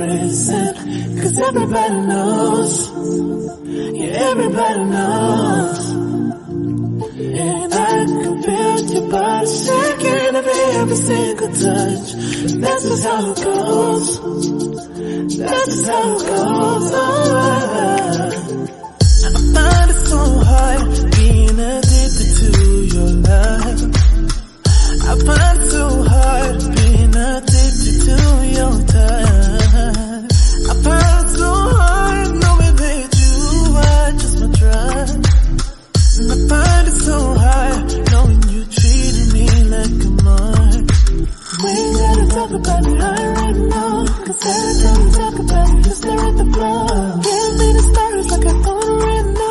listen, 'cause everybody knows. Yeah, everybody knows. And I can feel your body shaking every single touch. That's just how it goes. That's just how it goes. I find it so hard being addicted to your love. I find it so hard being addicted to your touch. I find it so hard knowing that you are just my drug. And I find it so hard knowing you treated me like a mark. We ain't gotta talk about it right now, 'cause every time we talk about it, you stare at the floor. Give me the stars like I don't right now.